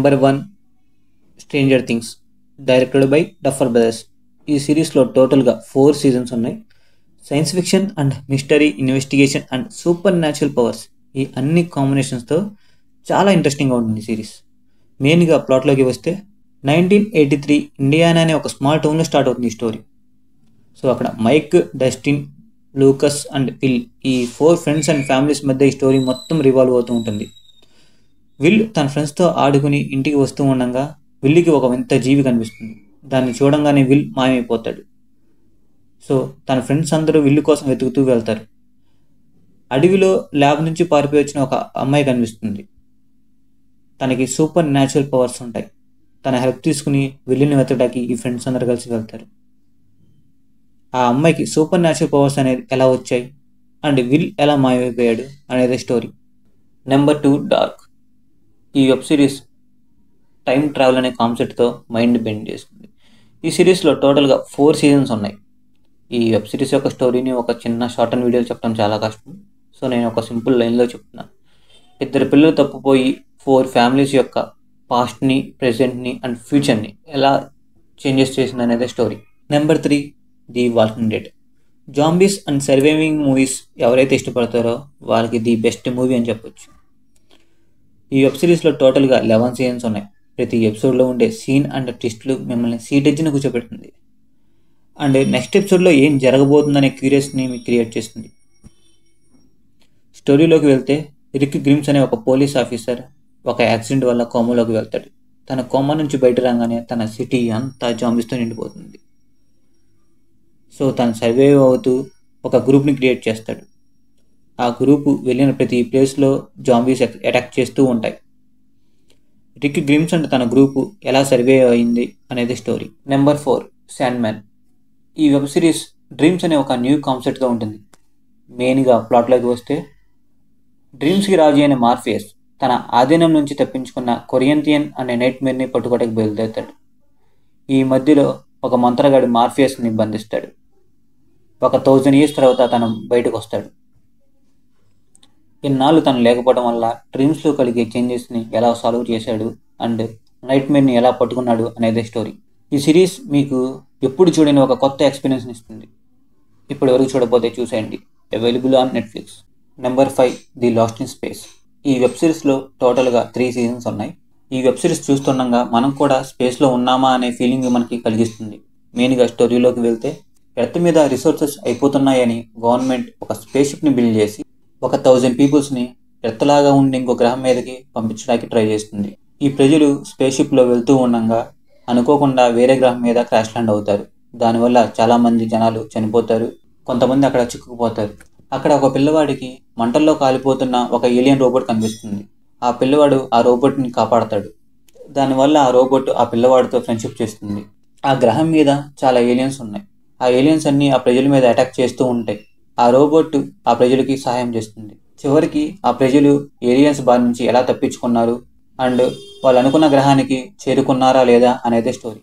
Number 1 stranger things directed by duffer brothers. ఈ సిరీస్లో టోటల్గా 4 సీజన్స్ ఉన్నాయి. Science fiction and mystery, investigation and super natural powers, ఈ అన్ని కాంబినేషన్స్తో చాలా ఇంట్రెస్టింగ్గా ఉంటుంది సిరీస్. మెయిన్గా ప్లాట్లోకి వస్తే 1983 ఇండియానా అనే ఒక స్మాల్ టౌన్లో స్టార్ట్ అవుతుంది ఈ స్టోరీ. సో అక్కడ మైక్, డస్టిన్, లూకస్ అండ్ విల్, ఈ 4 ఫ్రెండ్స్ అండ్ ఫ్యామిలీస్ మధ్య ఈ స్టోరీ మొత్తం రివాల్వ్ అవుతూ ఉంటుంది. విల్ తన ఫ్రెండ్స్తో ఆడుకుని ఇంటికి వస్తూ ఉండగా విల్లుకి ఒక వింత జీవి కనిపిస్తుంది. దాన్ని చూడంగానే విల్ మాయమైపోతాడు. సో తన ఫ్రెండ్స్ అందరూ విల్లు కోసం వెతుకుతూ వెళ్తారు. అడవిలో ల్యాబ్ నుంచి పారిపోయి వచ్చిన ఒక అమ్మాయి కనిపిస్తుంది. తనకి సూపర్ న్యాచురల్ పవర్స్ ఉంటాయి. తన హెల్ప్ తీసుకుని విల్లుని వెతకడానికి ఈ ఫ్రెండ్స్ అందరూ కలిసి వెళ్తారు. ఆ అమ్మాయికి సూపర్ న్యాచురల్ పవర్స్ అనేది ఎలా వచ్చాయి అండ్ విల్ ఎలా మాయమైపోయాడు అనేది స్టోరీ. Number 2 dark. ఈ వెబ్ సిరీస్ టైం ట్రావెల్ అనే కాన్సెప్ట్తో మైండ్ బెండ్ చేస్తుంది. ఈ సిరీస్లో టోటల్గా 4 సీజన్స్ ఉన్నాయి. ఈ వెబ్ సిరీస్ యొక్క స్టోరీని ఒక చిన్న షార్ట్ అండ్ వీడియోలో చెప్పడం చాలా కష్టం. సో నేను ఒక సింపుల్ లైన్లో చెప్తున్నాను. 2 పిల్లలు తప్పిపోయి 4 ఫ్యామిలీస్ యొక్క పాస్ట్ని, ప్రెజెంట్ని అండ్ ఫ్యూచర్ని ఎలా చేంజెస్ చేసింది అనేది story. Number 3 the walking dead. Zombies and surviving movies ఎవరైతే ఇష్టపడతారో వాళ్ళకి ది బెస్ట్ మూవీ అని చెప్పొచ్చు. ఈ వెబ్ సిరీస్లో టోటల్గా 11 సీజన్స్ ఉన్నాయి. ప్రతి ఎపిసోడ్లో ఉండే సీన్ అండ్ ట్విస్ట్లు మిమ్మల్ని సీటెడ్జ్ని కూర్చోబెడుతుంది. అండ్ నెక్స్ట్ ఎపిసోడ్లో ఏం జరగబోతుందనే క్యూరియస్ని మీకు క్రియేట్ చేస్తుంది. స్టోరీలోకి వెళ్తే రిక్ గ్రిమ్స్ అనే ఒక పోలీస్ ఆఫీసర్ ఒక యాక్సిడెంట్ వల్ల కోమాలోకి వెళ్తాడు. తన కోమా నుంచి బయట రాగానే తన సిటీ అంతా జాంబీస్తో నిండిపోతుంది. సో తను సర్వైవ్ అవుతూ ఒక గ్రూప్ని క్రియేట్ చేస్తాడు. ఆ గ్రూపు వెళ్ళిన ప్రతి ప్లేస్లో జాంబీస్ అటాక్ చేస్తూ ఉంటాయి. రిక్ గ్రిమ్స్ అండ్ తన గ్రూపు ఎలా సర్వైవ్ అయింది అనేది స్టోరీ. Number 4 Sandman. ఈ వెబ్ సిరీస్ డ్రీమ్స్ అనే ఒక న్యూ కాన్సెప్ట్తో ఉంటుంది. మెయిన్గా ప్లాట్లోకి వస్తే డ్రీమ్స్కి రాజు అయిన మార్ఫియస్ తన ఆధీనం నుంచి తప్పించుకున్న కొరియంతియన్ అనే నైట్మేర్ని పట్టుకోవడానికి బయలుదేరుతాడు. ఈ మధ్యలో ఒక మంత్రగాడి మార్ఫియస్ని బంధిస్తాడు. ఒక 1000 years తర్వాత తను బయటకు వస్తాడు. ఇన్నాళ్ళు తను లేకపోవడం వల్ల డ్రీమ్స్లో కలిగే చేంజెస్ని ఎలా సాల్వ్ చేశాడు అండ్ నైట్మేర్ని ఎలా పట్టుకున్నాడు అనేది స్టోరీ. ఈ సిరీస్ మీకు ఎప్పుడు చూడని ఒక కొత్త ఎక్స్పీరియన్స్ని ఇస్తుంది. ఇప్పుడు ఎవరికి చూడకపోతే చూసేయండి. Available on Netflix. Number 5 the last in space. ఈ వెబ్ సిరీస్లో టోటల్గా 3 సీజన్స్ ఉన్నాయి. ఈ వెబ్ సిరీస్ చూస్తుండగా మనం కూడా స్పేస్లో ఉన్నామా అనే ఫీలింగ్ మనకి కలిగిస్తుంది. మెయిన్గా స్టోరీలోకి వెళ్తే ఎర్త్ మీద రిసోర్సెస్ అయిపోతున్నాయని గవర్నమెంట్ ఒక స్పేస్ షిప్ని బిల్డ్ చేసి ఒక 1000 పీపుల్స్ని ఎర్త్ లాగా ఉండి ఇంకో గ్రహం మీదకి పంపించడానికి ట్రై చేస్తుంది. ఈ ప్రజలు స్పేస్ షిప్లో వెళ్తూ ఉండగా అనుకోకుండా వేరే గ్రహం మీద క్రాష్ ల్యాండ్ అవుతారు. దానివల్ల చాలామంది జనాలు చనిపోతారు. కొంతమంది అక్కడ చిక్కుకుపోతారు. అక్కడ ఒక పిల్లవాడికి మంటల్లో కాలిపోతున్న ఒక ఏలియన్ రోబోట్ కనిపిస్తుంది. ఆ పిల్లవాడు ఆ రోబోట్ని కాపాడతాడు. దానివల్ల ఆ రోబోట్ ఆ పిల్లవాడితో ఫ్రెండ్షిప్ చేస్తుంది. ఆ గ్రహం మీద చాలా ఏలియన్స్ ఉన్నాయి. ఆ ఏలియన్స్ అన్నీ ఆ ప్రజల మీద అటాక్ చేస్తూ ఉంటాయి. ఆ రోబోట్ ఆ ప్రజలకి సహాయం చేస్తుంది. చివరికి ఆ ప్రజలు ఏలియన్స్ బారి నుంచి ఎలా తప్పించుకున్నారు అండ్ వాళ్ళు అనుకున్న గ్రహానికి చేరుకున్నారా లేదా అనేది స్టోరీ.